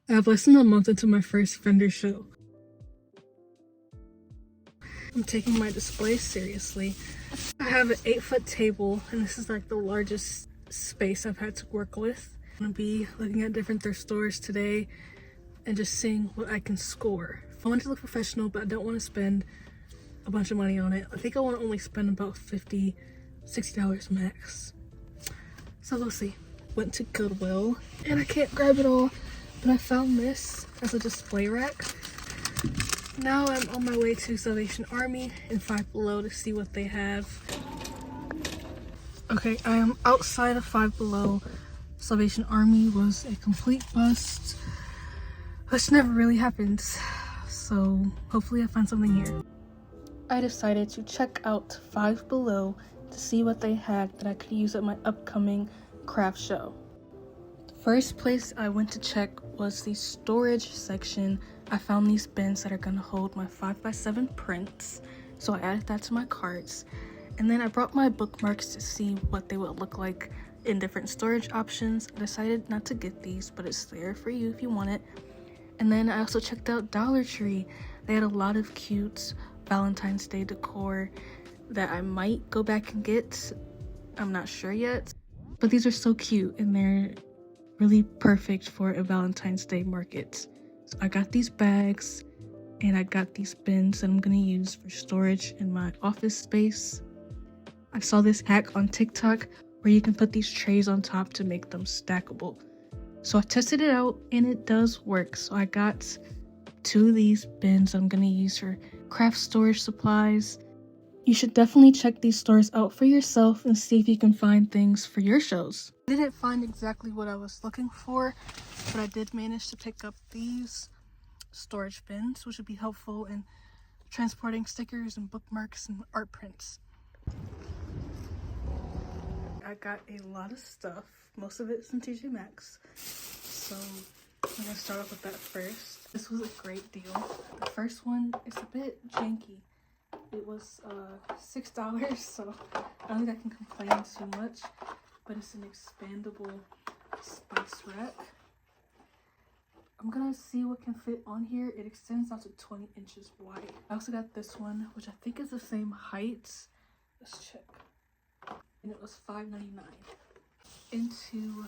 I have less than a month into my first vendor show. I'm taking my display seriously. I have an 8-foot table, and this is like the largest space I've had to work with. I'm gonna be looking at different thrift stores today and just seeing what I can score. I want it to look professional, but I don't want to spend a bunch of money on it. I think I want to only spend about $50, $60 max. So we'll see. Went to Goodwill, and I can't grab it all, but I found this as a display rack. Now I'm on my way to Salvation Army and Five Below to see what they have. Okay, I am outside of Five Below. Salvation Army was a complete bust, which never really happens. So hopefully I find something here. I decided to check out Five Below to see what they had that I could use at my upcoming craft show. The first place I went to check was the storage section. I found these bins that are gonna hold my 5x7 prints, so I added that to my carts. And then I brought my bookmarks to see what they would look like in different storage options. I decided not to get these, but it's there for you if you want it. And then I also checked out Dollar Tree. They had a lot of cute Valentine's Day decor that I might go back and get. I'm not sure yet, but these are so cute and they're really perfect for a Valentine's Day market. So I got these bags and I got these bins that I'm gonna use for storage in my office space. I saw this hack on TikTok where you can put these trays on top to make them stackable. So I tested it out and it does work. So I got 2 of these bins I'm gonna use for craft storage supplies. You should definitely check these stores out for yourself and see if you can find things for your shows. I didn't find exactly what I was looking for, but I did manage to pick up these storage bins, which would be helpful in transporting stickers and bookmarks and art prints. I got a lot of stuff. Most of it's in TJ Maxx. So I'm gonna start off with that first. This was a great deal. The first one is a bit janky. It was $6, so I don't think I can complain too much, but it's an expandable spice rack. I'm gonna see what can fit on here. It extends out to 20 inches wide. I also got this one, which I think is the same height. Let's check. And it was $5.99. Into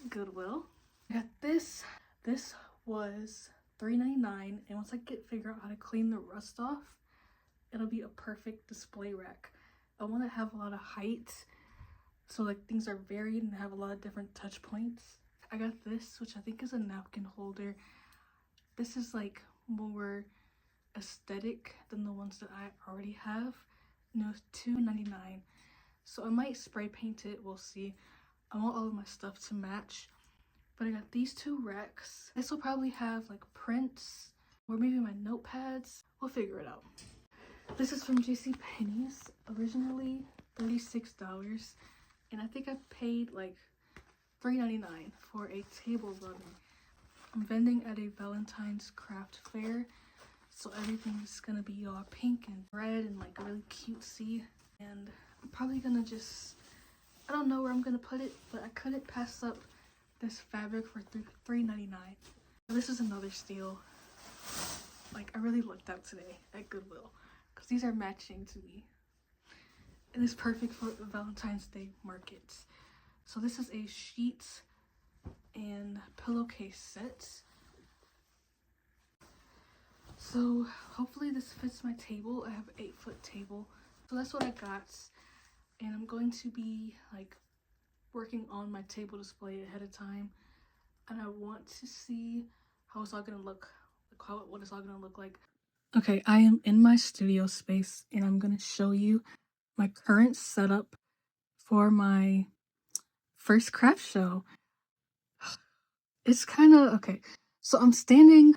Goodwill. I got this. This was $3.99, and once I figure out how to clean the rust off, it'll be a perfect display rack. I want to have a lot of height, so like things are varied and have a lot of different touch points. I got this, which I think is a napkin holder. This is like more aesthetic than the ones that I already have. And it was $2.99. So I might spray paint it, we'll see. I want all of my stuff to match. But I got these 2 racks. This will probably have like prints or maybe my notepads. We'll figure it out. This is from JCPenney's, originally $36, and I think I paid like $3.99 for a table runner. I'm vending at a Valentine's craft fair, so everything's gonna be all pink and red and like really cutesy. And I'm probably gonna just, I don't know where I'm gonna put it, but I couldn't pass up this fabric for $3.99. This is another steal. Like, I really looked out today at Goodwill because these are matching to me. And it's perfect for the Valentine's Day markets. So this is a sheet and pillowcase set. So hopefully this fits my table. I have an 8-foot table. So that's what I got. And I'm going to be like working on my table display ahead of time. And I want to see how it's all gonna look, what it's all gonna look like. Okay, I am in my studio space and I'm gonna show you my current setup for my first craft show. It's kind of, okay, so I'm standing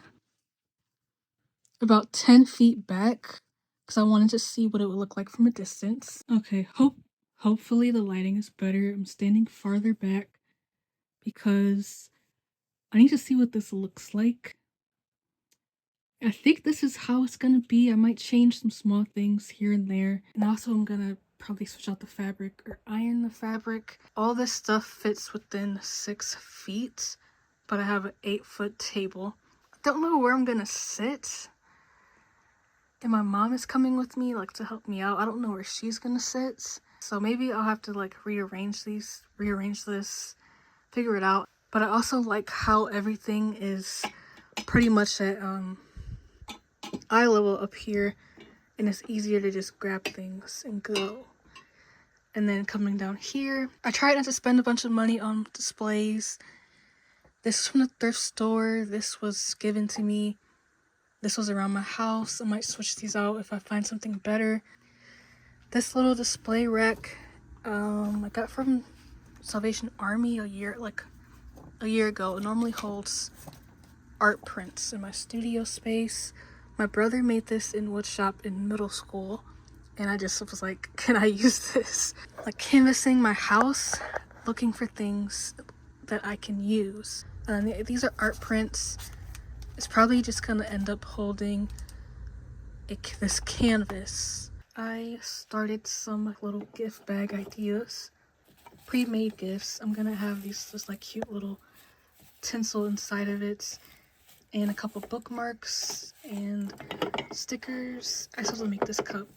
about 10 feet back because I wanted to see what it would look like from a distance. Okay, hopefully the lighting is better. I'm standing farther back because I need to see what this looks like. I think this is how it's gonna be. I might change some small things here and there. And also I'm gonna probably switch out the fabric or iron the fabric. All this stuff fits within 6 feet. but I have an 8-foot table. I don't know where I'm gonna sit. And my mom is coming with me, like, to help me out. I don't know where she's gonna sit. So maybe I'll have to, like, rearrange this, figure it out. But I also like how everything is pretty much at eye level up here. And it's easier to just grab things and go. And then coming down here, I tried not to spend a bunch of money on displays. This is from the thrift store. This was given to me. This was around my house. I might switch these out if I find something better. This little display rack, I got from Salvation Army a year ago. It normally holds art prints in my studio space. My brother made this in woodshop in middle school, and I just was like, can I use this? Like canvassing my house, looking for things that I can use. These are art prints. It's probably just gonna end up holding this canvas. I started some little gift bag ideas, pre-made gifts. I'm gonna have these just like cute little tinsel inside of it, and a couple bookmarks and stickers. I still have to make this cup,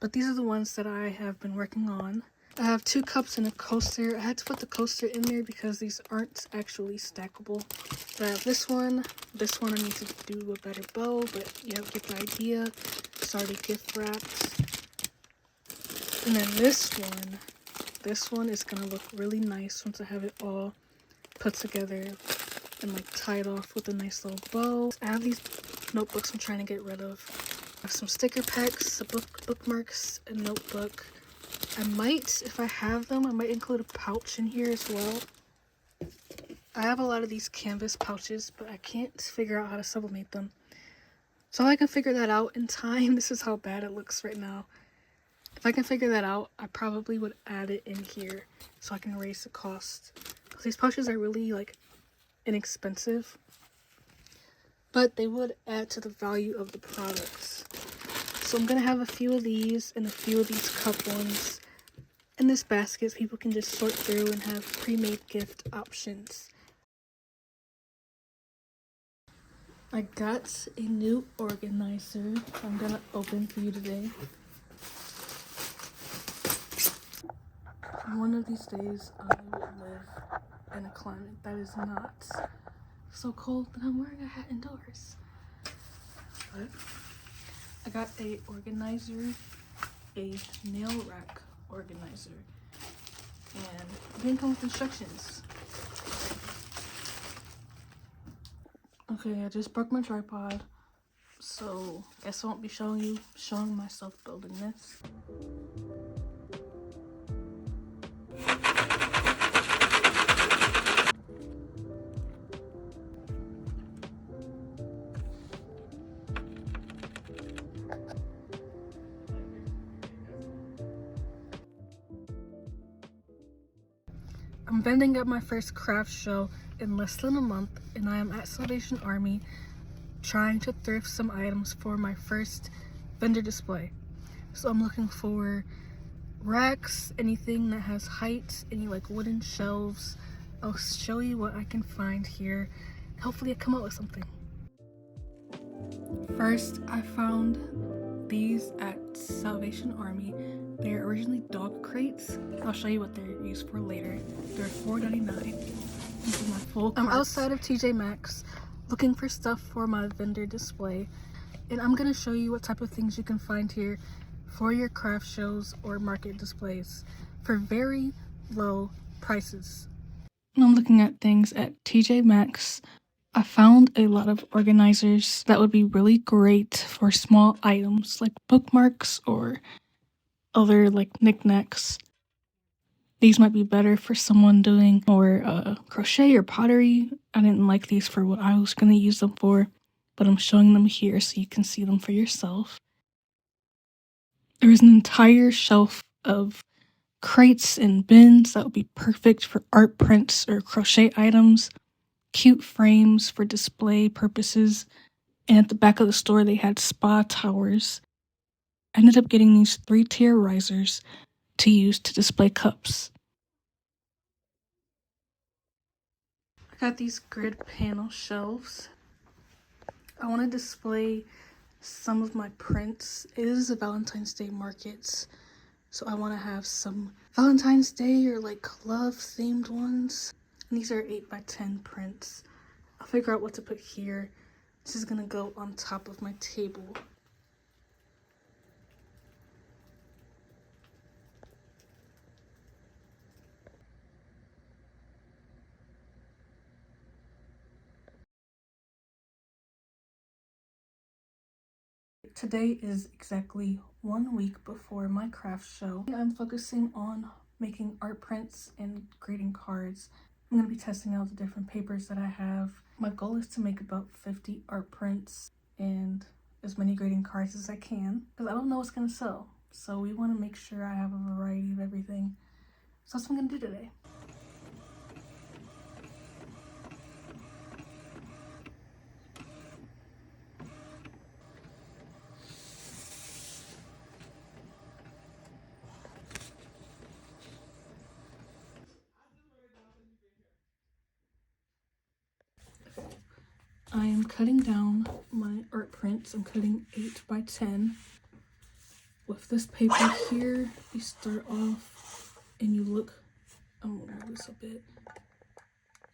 but these are the ones that I have been working on. I have 2 cups and a coaster. I had to put the coaster in there because these aren't actually stackable. So I have this one I need to do a better bow, but you get the idea. It's already gift wrapped. And then this one is gonna look really nice once I have it all put together and like tied off with a nice little bow. I have these notebooks I'm trying to get rid of. I have some sticker packs, bookmarks, a notebook. I might, if I have them, I might include a pouch in here as well. I have a lot of these canvas pouches, but I can't figure out how to sublimate them. So I can figure that out in time. This is how bad it looks right now. If I can figure that out, I probably would add it in here so I can raise the cost. Because these pouches are really like inexpensive, but they would add to the value of the products. So I'm gonna have a few of these and a few of these cup ones in this basket so people can just sort through and have pre-made gift options. I got a new organizer I'm gonna open for you today. One of these days I will live in a climate that is not so cold that I'm wearing a hat indoors. But I got a organizer, a nail rack organizer, and it didn't come with instructions. Okay, I just broke my tripod, so guess I won't be showing myself building this. I'm vending at my first craft show in less than a month, and I am at Salvation Army trying to thrift some items for my first vendor display. So I'm looking for racks, anything that has height, any like wooden shelves. I'll show you what I can find here. Hopefully I come up with something. First, I found these at Salvation Army. They're originally dog crates. I'll show you what they're used for later. They're $4.99. This is my full cart. I'm outside of TJ Maxx looking for stuff for my vendor display, and I'm gonna show you what type of things you can find here for your craft shows or market displays for very low prices. When I'm looking at things at TJ Maxx, I found a lot of organizers that would be really great for small items like bookmarks or other like knickknacks. These might be better for someone doing more crochet or pottery. I didn't like these for what I was going to use them for, but I'm showing them here so you can see them for yourself. There is an entire shelf of crates and bins that would be perfect for art prints or crochet items, cute frames for display purposes, and at the back of the store they had spa towers. I ended up getting these 3-tier risers to use to display cups. I Got these grid panel shelves. I want to display some of my prints. It is a Valentine's Day market, so I want to have some Valentine's Day or like love themed ones. And these are 8x10 prints. I'll figure out what to put here. This is gonna go on top of my table. Today is exactly 1 week before my craft show. I'm focusing on making art prints and grading cards. I'm going to be testing out the different papers that I have. My goal is to make about 50 art prints and as many grading cards as I can, because I don't know what's going to sell. So we want to make sure I have a variety of everything. So that's what I'm going to do today. I am cutting down my art prints. I'm cutting 8x10. With this paper here, you start off and you look, I'm gonna move this a bit.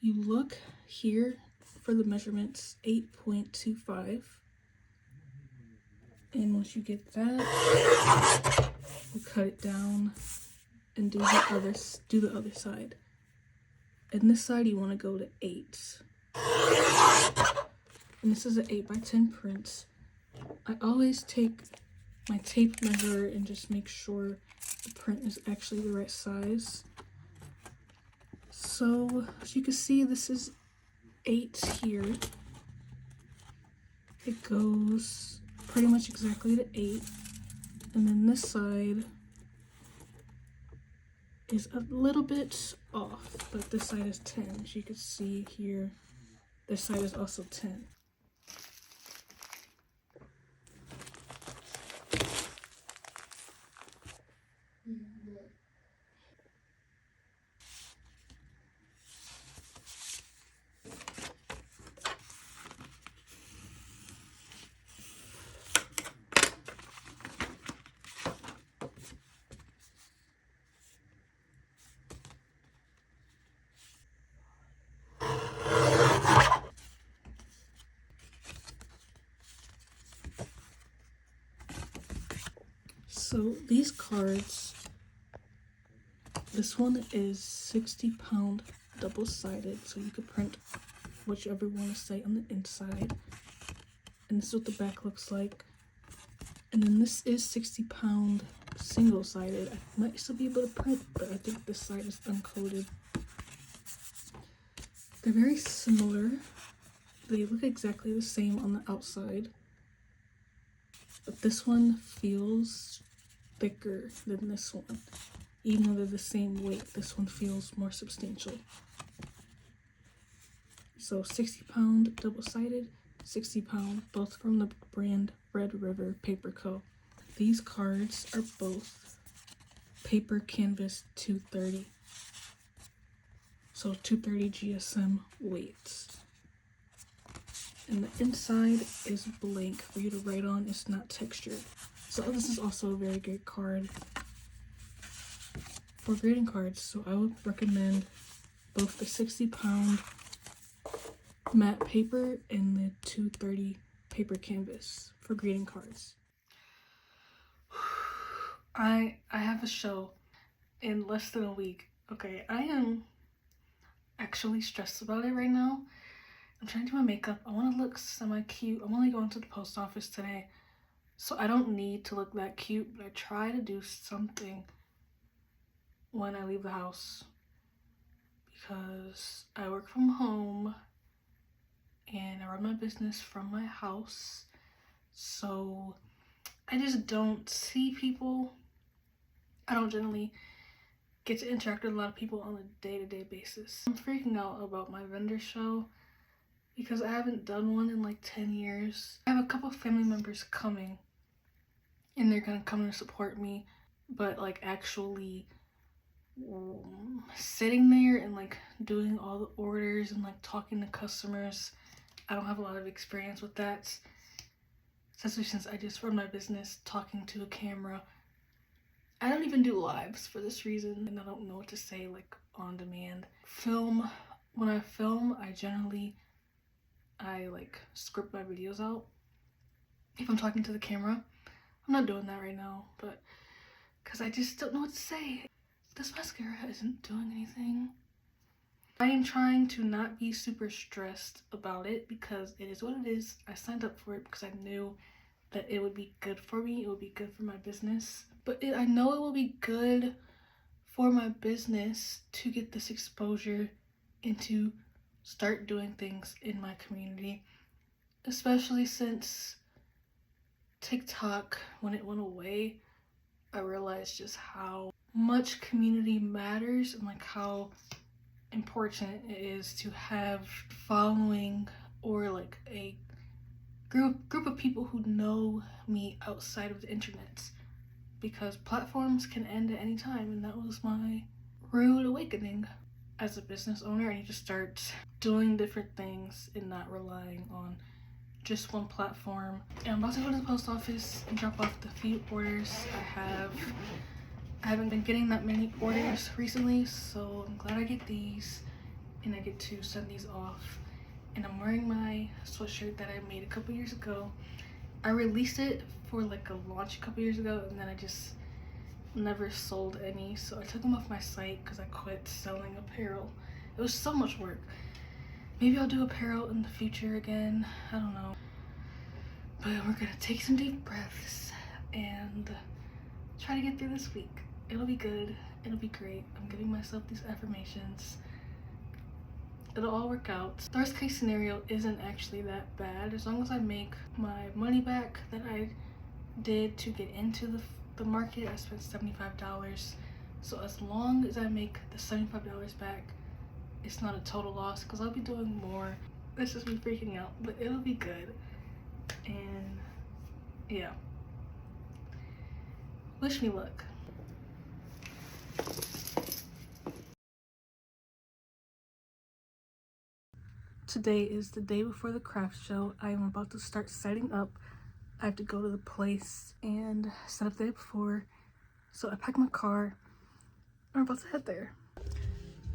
You look here for the measurements, 8.25. And once you get that, you cut it down and do the other side. And this side you want to go to 8. And this is an 8x10 print. I always take my tape measure and just make sure the print is actually the right size. So as you can see, this is 8 here. It goes pretty much exactly to 8. And then this side is a little bit off, but this side is 10. As you can see here, this side is also 10. So these cards, this one is 60-pound double-sided, so you could print whichever you want to say on the inside. And this is what the back looks like. And then this is 60-pound single-sided. I might still be able to print, but I think this side is uncoated. They're very similar. They look exactly the same on the outside. But this one feels thicker than this one. Even though they're the same weight, this one feels more substantial. So 60-pound double-sided, 60-pound, both from the brand Red River Paper Co. These cards are both paper canvas 230. So 230 GSM weights. And the inside is blank for you to write on. It's not textured. So this is also a very great card for grading cards. So I would recommend both the 60-pound matte paper and the 230 paper canvas for grading cards. I have a show in less than a week. Okay, I am actually stressed about it right now. I'm trying to do my makeup. I want to look semi-cute. I'm only going to the post office today, so I don't need to look that cute, but I try to do something when I leave the house because I work from home and I run my business from my house, so I just don't see people. I don't generally get to interact with a lot of people on a day-to-day basis. I'm freaking out about my vendor show because I haven't done one in like 10 years. I have a couple family members coming and they're gonna come and support me, but like actually sitting there and like doing all the orders and like talking to customers. I don't have a lot of experience with that, especially since I just run my business talking to a camera. I don't even do lives for this reason, and I don't know what to say like on demand. When I film, I like script my videos out if I'm talking to the camera. I'm not doing that right now, but because I just don't know what to say. This mascara isn't doing anything. I am trying to not be super stressed about it because it is what it is. I signed up for it because I knew that it would be good for me. It would be good for my business. But I know it will be good for my business to get this exposure and to start doing things in my community. Especially since TikTok, when it went away, I realized just how much community matters and like how important it is to have following or like a group of people who know me outside of the internet, because platforms can end at any time, and that was my rude awakening. As a business owner, I need to start doing different things and not relying on just one platform. And I'm about to go to the post office and drop off the few orders I haven't been getting that many orders recently, so I'm glad I get these and I get to send these off. And I'm wearing my sweatshirt that I made a couple years ago. I released it for like a launch a couple years ago, and then I just never sold any, so I took them off my site because I quit selling apparel. It was so much work. Maybe I'll do apparel in the future again, I don't know. But we're gonna take some deep breaths and try to get through this week. It'll be good, it'll be great. I'm giving myself these affirmations. It'll all work out. The worst case scenario isn't actually that bad, as long as I make my money back that I did to get into the market. I spent $75, so as long as I make the $75 back, it's not a total loss, because I'll be doing more. This is me freaking out, but it'll be good. And yeah, wish me luck. Today is the day before the craft show. I am about to start setting up. I have to go to the place and set up the day before. So I packed my car. I'm about to head there.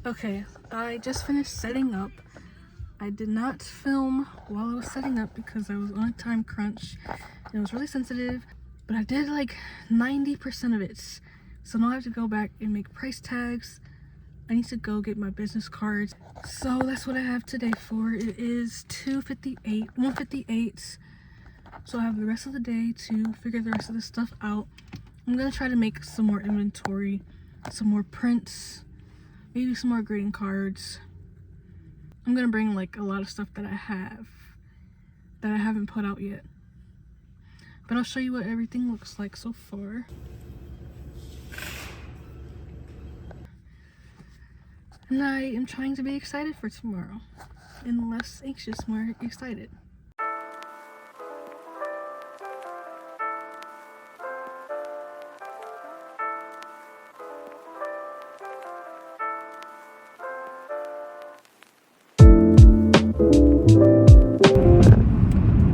Okay, I just finished setting up. I did not film while I was setting up because I was on a time crunch and it was really sensitive. But I did like 90% of it. So now I have to go back and make price tags. I need to go get my business cards. So that's what I have today for. It is 1:58. So I have the rest of the day to figure the rest of this stuff out. I'm gonna try to make some more inventory, some more prints, maybe some more greeting cards. I'm gonna bring like a lot of stuff that I haven't put out yet. But I'll show you what everything looks like so far. And I am trying to be excited for tomorrow, and less anxious, more excited.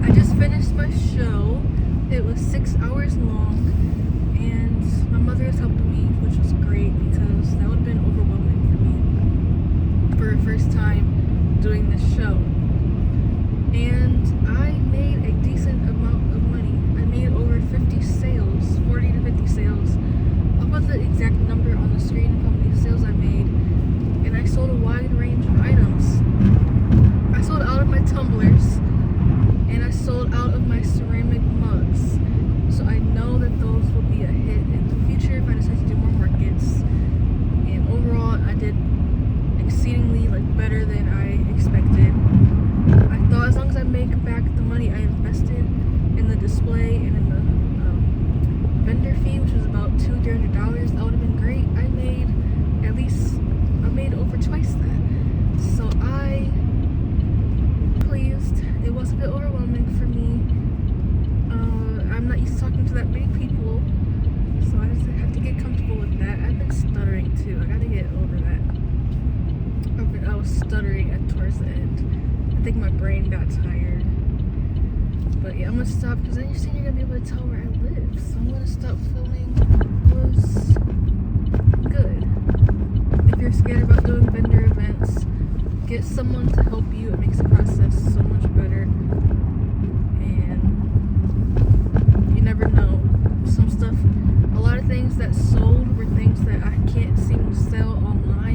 I just finished my show. It was 6 hours long, and my mother is helping me, which was great because that would have been overwhelming for me for a first time doing this show. And I made a decent amount of money. I made over 50 sales, 40 to 50 sales. I'll put the exact number on the screen of how many sales I made. And I sold a wide range of items. I sold out of my tumblers, and I sold out of my ceramic mugs. So I know that those will be a hit in the future if I decide to do more markets. And overall, I did exceedingly better than I expected. I thought as long as I make back the money I invested in the display and in the vendor fee, which was about $200-300, that would have been great. I made over twice that. So pleased. It was a bit overwhelming for me. I'm not used to talking to that many people, so I just had to to get comfortable with that. I've been stuttering too. I gotta get over that. I was stuttering towards the end. I think my brain got tired. But yeah, I'm gonna stop because then you're gonna be able to tell where I live. So I'm gonna stop filming. It was good. If you're scared about doing vendor events, get someone to help you. It makes the process so much better. And you never know. Some stuff, a lot of things that sold were things that I can't seem to sell online.